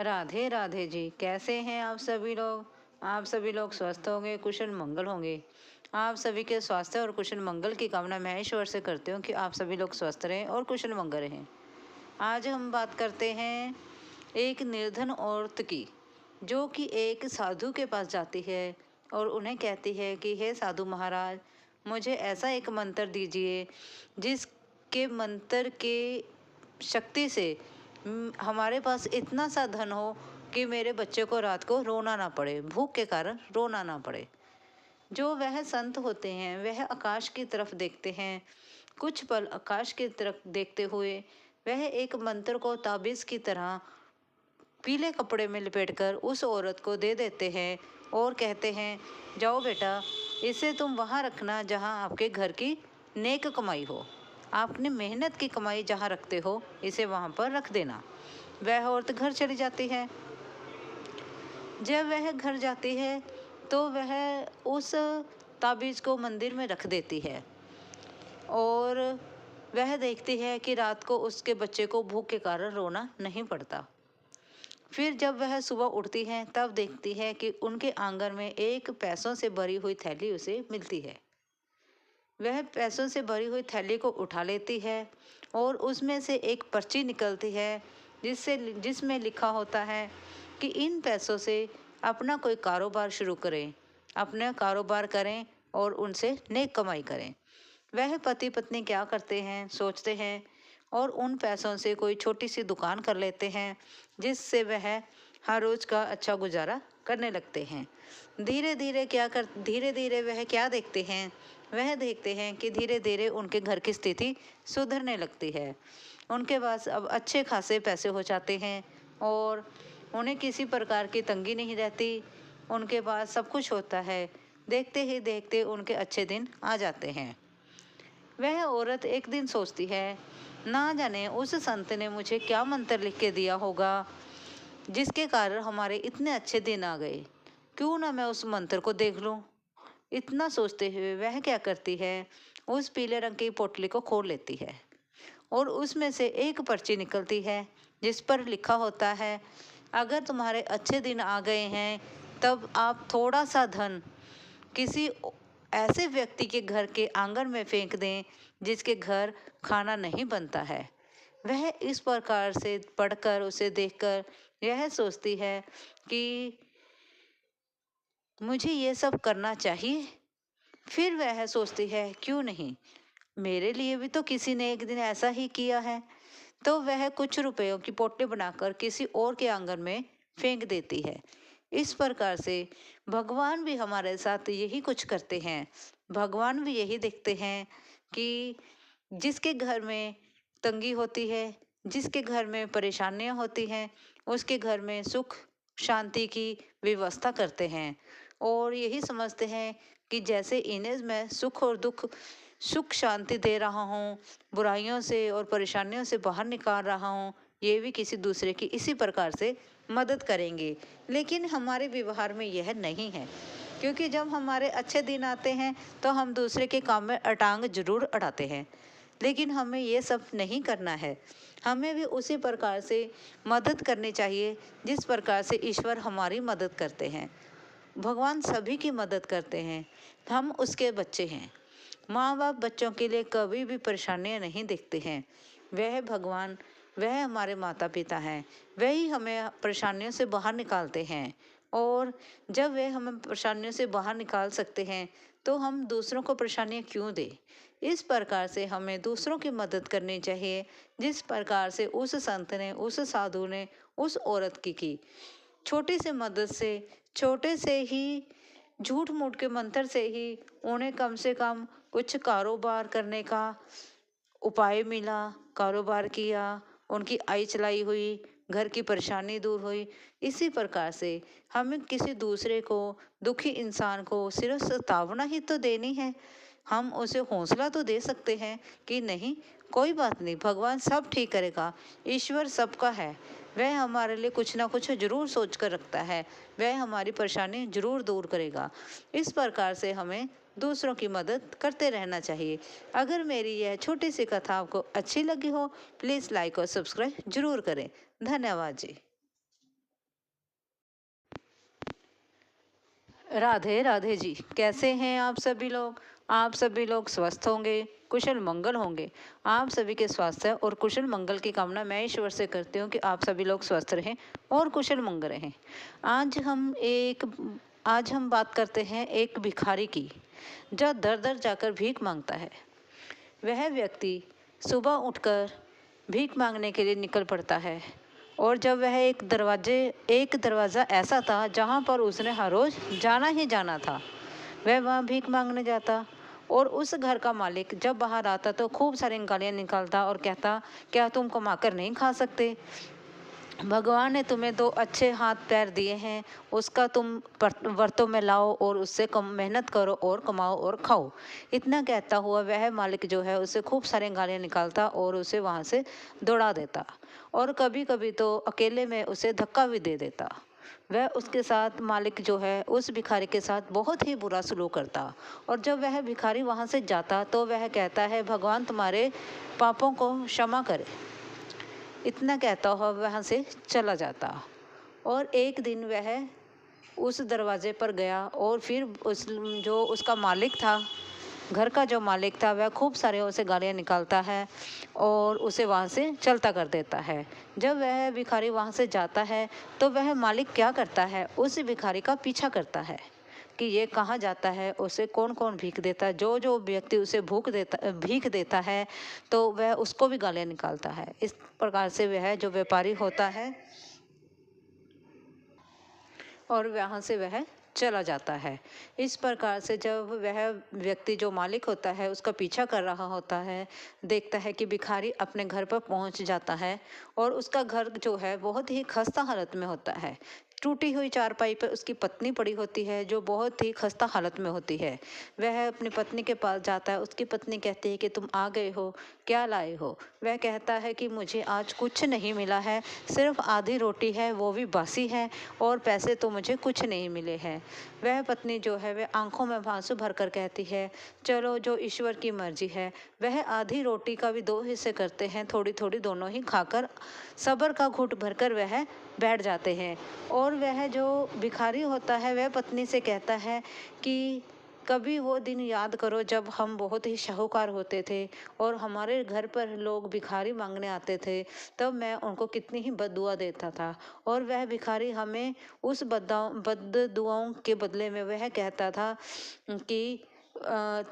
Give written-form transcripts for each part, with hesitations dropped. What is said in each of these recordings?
राधे राधे जी। कैसे हैं आप सभी लोग? आप सभी लोग स्वस्थ होंगे, कुशल मंगल होंगे। आप सभी के स्वास्थ्य और कुशल मंगल की कामना मैं ईश्वर से करती हूँ कि आप सभी लोग स्वस्थ रहें और कुशल मंगल रहें। आज हम बात करते हैं एक निर्धन औरत की, जो कि एक साधु के पास जाती है और उन्हें कहती है कि हे साधु महाराज, मुझे ऐसा एक मंत्र दीजिए जिसके मंत्र के शक्ति से हमारे पास इतना सा धन हो कि मेरे बच्चे को रात को रोना ना पड़े, भूख के कारण रोना ना पड़े। जो वह संत होते हैं वह आकाश की तरफ देखते हैं। कुछ पल आकाश की तरफ देखते हुए वह एक मंत्र को ताबीज की तरह पीले कपड़े में लपेटकर उस औरत को दे देते हैं और कहते हैं, जाओ बेटा, इसे तुम वहाँ रखना जहाँ आपके घर की नेक कमाई हो। आपने मेहनत की कमाई जहाँ रखते हो, इसे वहाँ पर रख देना। वह औरत घर चली जाती है। जब वह घर जाती है तो वह उस ताबीज़ को मंदिर में रख देती है और वह देखती है कि रात को उसके बच्चे को भूख के कारण रोना नहीं पड़ता। फिर जब वह सुबह उठती है तब देखती है कि उनके आंगन में एक पैसों से भरी हुई थैली उसे मिलती है। वह पैसों से भरी हुई थैली को उठा लेती है और उसमें से एक पर्ची निकलती है जिसमें लिखा होता है कि इन पैसों से अपना कोई कारोबार शुरू करें, अपना कारोबार करें और उनसे नेक कमाई करें। वह पति पत्नी क्या करते हैं, सोचते हैं और उन पैसों से कोई छोटी सी दुकान कर लेते हैं जिससे वह हर रोज का अच्छा गुजारा करने लगते हैं। धीरे धीरे वह क्या देखते हैं, वह देखते हैं कि धीरे धीरे उनके घर की स्थिति सुधरने लगती है। उनके पास अब अच्छे खासे पैसे हो जाते हैं और उन्हें किसी प्रकार की तंगी नहीं रहती। उनके पास सब कुछ होता है। देखते ही देखते उनके अच्छे दिन आ जाते हैं। वह औरत एक दिन सोचती है, ना जाने उस संत ने मुझे क्या मंत्र लिख के दिया होगा जिसके कारण हमारे इतने अच्छे दिन आ गए। क्यों ना मैं उस मंत्र को देख लूं। इतना सोचते हुए वह क्या करती है, उस पीले रंग की पोटली को खोल लेती है और उसमें से एक पर्ची निकलती है जिस पर लिखा होता है, अगर तुम्हारे अच्छे दिन आ गए हैं तब आप थोड़ा सा धन किसी ऐसे व्यक्ति के घर के आंगन में फेंक दें जिसके घर खाना नहीं बनता है। वह इस प्रकार से पढ़कर उसे देखकर यह सोचती है कि मुझे ये सब करना चाहिए। फिर वह सोचती है, क्यों नहीं, मेरे लिए भी तो किसी ने एक दिन ऐसा ही किया है। तो वह कुछ रुपयों की पोटली बनाकर किसी और के आंगन में फेंक देती है। इस प्रकार से भगवान भी हमारे साथ यही कुछ करते हैं। भगवान भी यही देखते हैं कि जिसके घर में तंगी होती है, जिसके घर में परेशानियां होती हैं, उसके घर में सुख शांति की व्यवस्था करते हैं और यही समझते हैं कि जैसे इन्हें मैं सुख और दुख, सुख शांति दे रहा हूँ, बुराइयों से और परेशानियों से बाहर निकाल रहा हूँ, ये भी किसी दूसरे की इसी प्रकार से मदद करेंगे। लेकिन हमारे व्यवहार में यह नहीं है, क्योंकि जब हमारे अच्छे दिन आते हैं तो हम दूसरे के काम में अटांग जरूर अड़ाते हैं, लेकिन हमें ये सब नहीं करना है। हमें भी उसी प्रकार से मदद करनी चाहिए जिस प्रकार से ईश्वर हमारी मदद करते हैं। भगवान सभी की मदद करते हैं, हम उसके बच्चे हैं। माँ बाप बच्चों के लिए कभी भी परेशानियाँ नहीं देखते हैं। वह भगवान, वह हमारे माता पिता हैं, वही हमें परेशानियों से बाहर निकालते हैं। और जब वे हमें परेशानियों से बाहर निकाल सकते हैं तो हम दूसरों को परेशानियाँ क्यों दें। इस प्रकार से हमें दूसरों की मदद करनी चाहिए जिस प्रकार से उस संत ने, उस साधु ने उस औरत की। छोटी सी मदद से, छोटे से ही झूठ मूठ के मंत्र से ही उन्हें कम से कम कुछ कारोबार करने का उपाय मिला, कारोबार किया, उनकी आय चलाई हुई, घर की परेशानी दूर हुई। इसी प्रकार से हमें किसी दूसरे को, दुखी इंसान को सिर्फ सतावना ही तो देनी है। हम उसे हौसला तो दे सकते हैं कि नहीं, कोई बात नहीं, भगवान सब ठीक करेगा, ईश्वर सबका है, वह हमारे लिए कुछ ना कुछ जरूर सोच कर रखता है, वह हमारी परेशानी जरूर दूर करेगा। इस प्रकार से हमें दूसरों की मदद करते रहना चाहिए। अगर मेरी यह छोटी सी कथा आपको अच्छी लगी हो, प्लीज़ लाइक और सब्सक्राइब जरूर करें। धन्यवाद जी। राधे राधे जी। कैसे हैं आप सभी लोग? आप सभी लोग स्वस्थ होंगे, कुशल मंगल होंगे। आप सभी के स्वास्थ्य और कुशल मंगल की कामना मैं ईश्वर से करती हूँ कि आप सभी लोग स्वस्थ रहें और कुशल मंगल रहें। आज हम एक आज हम बात करते हैं एक भिखारी की, जो दर दर जाकर भीख मांगता है। वह व्यक्ति सुबह उठकर भीख मांगने के लिए निकल पड़ता है, और जब वह एक दरवाज़ा ऐसा था जहाँ पर उसने हर रोज़ जाना ही जाना था, वह वहाँ भीख मांगने जाता। और उस घर का मालिक जब बाहर आता तो खूब सारी गालियाँ निकालता और कहता, क्या तुम कमा कर नहीं खा सकते? भगवान ने तुम्हें दो अच्छे हाथ पैर दिए हैं, उसका तुम वर्तों में लाओ और उससे कम मेहनत करो और कमाओ और खाओ। इतना कहता हुआ वह मालिक जो है उसे खूब सारे गालियाँ निकालता और उसे वहाँ से दौड़ा देता, और कभी कभी तो अकेले में उसे धक्का भी दे देता। वह उसके साथ मालिक जो है उस भिखारी के साथ बहुत ही बुरा सलूक करता। और जब वह भिखारी वहाँ से जाता तो वह कहता है, भगवान तुम्हारे पापों को क्षमा करे। इतना कहता हुआ वहाँ से चला जाता। और एक दिन वह उस दरवाजे पर गया और फिर जो उसका मालिक था, घर का जो मालिक था, वह खूब सारे उसे गालियाँ निकालता है और उसे वहाँ से चलता कर देता है। जब वह भिखारी वहाँ से जाता है तो वह मालिक क्या करता है, उस भिखारी का पीछा करता है कि ये कहाँ जाता है, उसे कौन कौन भीख देता है। जो जो व्यक्ति उसे भीख देता है तो वह उसको भी गालियाँ निकालता है। इस प्रकार से वह जो व्यापारी होता है और वहाँ से वह चला जाता है। इस प्रकार से जब वह व्यक्ति जो मालिक होता है उसका पीछा कर रहा होता है, देखता है कि भिखारी अपने घर पर पहुँच जाता है और उसका घर जो है बहुत ही खस्ता हालत में होता है। टूटी हुई चारपाई पर उसकी पत्नी पड़ी होती है, जो बहुत ही खस्ता हालत में होती है। वह अपनी पत्नी के पास जाता है। उसकी पत्नी कहती है कि तुम आ गए हो, क्या लाए हो? वह कहता है कि मुझे आज कुछ नहीं मिला है, सिर्फ आधी रोटी है, वो भी बासी है, और पैसे तो मुझे कुछ नहीं मिले हैं। वह पत्नी जो है वह आंखों में आंसू भरकर कहती है, चलो जो ईश्वर की मर्जी है। वह आधी रोटी का भी दो हिस्से करते हैं, थोड़ी थोड़ी दोनों ही खाकर सब्र का घूंट भरकर वह बैठ जाते हैं। और वह जो भिखारी होता है वह पत्नी से कहता है कि कभी वो दिन याद करो जब हम बहुत ही शाहूकार होते थे और हमारे घर पर लोग भिखारी मांगने आते थे, तब मैं उनको कितनी ही बद्दुआ देता था। और वह भिखारी हमें उस बद्दुआओं के बदले में वह कहता था कि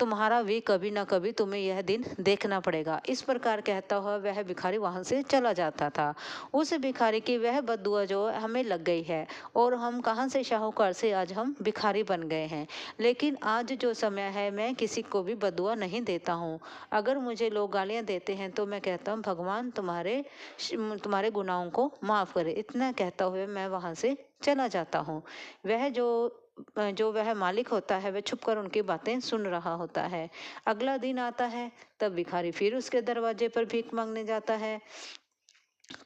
तुम्हारा भी कभी ना कभी तुम्हें यह दिन देखना पड़ेगा। इस प्रकार कहता हुआ वह भिखारी वहाँ से चला जाता था। उस भिखारी की वह बद्दुआ जो हमें लग गई है, और हम कहाँ से शाहूकार से आज हम भिखारी बन गए हैं। लेकिन आज जो समय है, मैं किसी को भी बद्दुआ नहीं देता हूँ। अगर मुझे लोग गालियाँ देते हैं तो मैं कहता हूँ, भगवान तुम्हारे गुनाहों को माफ़ करे। इतना कहता हुए मैं वहाँ से चला जाता हूँ। वह जो वह मालिक होता है वह छुपकर उनकी बातें सुन रहा होता है। अगला दिन आता है, तब भिखारी फिर उसके दरवाजे पर भीख मांगने जाता है।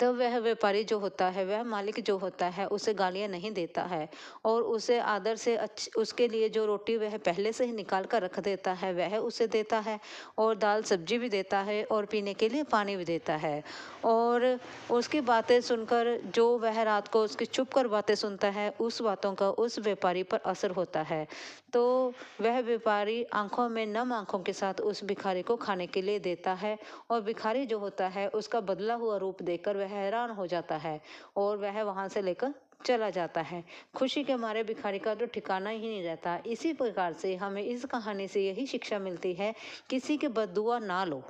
तब वह व्यापारी जो होता है, वह मालिक जो होता है, उसे गालियाँ नहीं देता है और उसे आदर से उसके लिए जो रोटी वह पहले से ही निकाल कर रख देता है वह उसे देता है, और दाल सब्जी भी देता है और पीने के लिए पानी भी देता है। और उसकी बातें सुनकर जो वह रात को उसकी चुप कर बातें सुनता है, उस बातों का उस व्यापारी पर असर होता है। तो वह व्यापारी आंखों में नम आंखों के साथ उस भिखारी को खाने के लिए देता है, और भिखारी जो होता है उसका बदला हुआ रूप देखकर वह हैरान हो जाता है और वह वहां से लेकर चला जाता है। खुशी के मारे भिखारी का तो ठिकाना ही नहीं रहता। इसी प्रकार से हमें इस कहानी से यही शिक्षा मिलती है, किसी के बद्दुआ ना लो।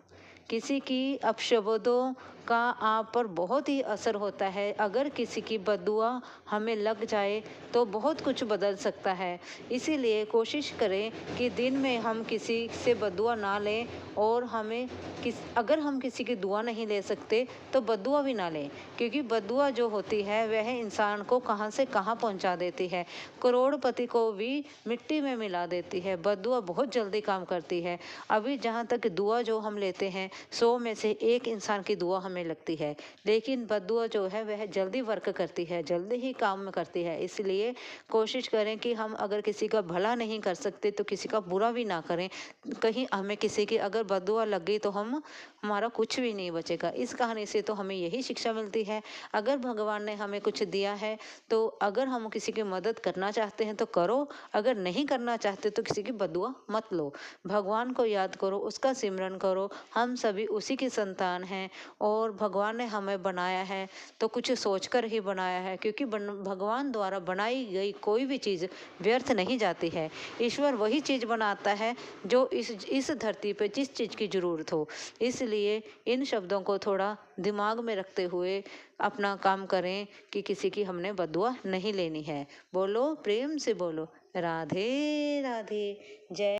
किसी की अपशब्दों का आप पर बहुत ही असर होता है। अगर किसी की बद्दुआ हमें लग जाए तो बहुत कुछ बदल सकता है। इसीलिए कोशिश करें कि दिन में हम किसी से बद्दुआ ना लें, और अगर हम किसी की दुआ नहीं ले सकते तो बद्दुआ भी ना लें, क्योंकि बद्दुआ जो होती है वह इंसान को कहां से कहां पहुंचा देती है। करोड़पति को भी मिट्टी में मिला देती है। बद्दुआ बहुत जल्दी काम करती है। अभी जहां तक दुआ जो हम लेते हैं, 100 में से 1 इंसान की दुआ हमें लगती है, लेकिन बद्दुआ जो है वह जल्दी वर्क करती है, जल्दी ही काम करती है। इसलिए कोशिश करें कि हम अगर किसी का भला नहीं कर सकते तो किसी का बुरा भी ना करें। कहीं हमें किसी की अगर बददुआ लग गई तो हमारा कुछ भी नहीं बचेगा। इस कहानी से तो हमें यही शिक्षा मिलती है, अगर भगवान ने हमें कुछ दिया है तो अगर हम किसी की मदद करना चाहते हैं तो करो, अगर नहीं करना चाहते तो किसी की बददुआ मत लो। भगवान को याद करो, उसका सिमरन करो। हम सभी उसी की संतान हैं और भगवान ने हमें बनाया है तो कुछ सोचकर ही बनाया है, क्योंकि भगवान द्वारा बनाई गई कोई भी चीज़ व्यर्थ नहीं जाती है। ईश्वर वही चीज़ बनाता है जो इस धरती पे जिस चीज़ की ज़रूरत हो। इसलिए इन शब्दों को थोड़ा दिमाग में रखते हुए अपना काम करें कि किसी की हमने बददुआ नहीं लेनी है। बोलो, प्रेम से बोलो, राधे राधे। जय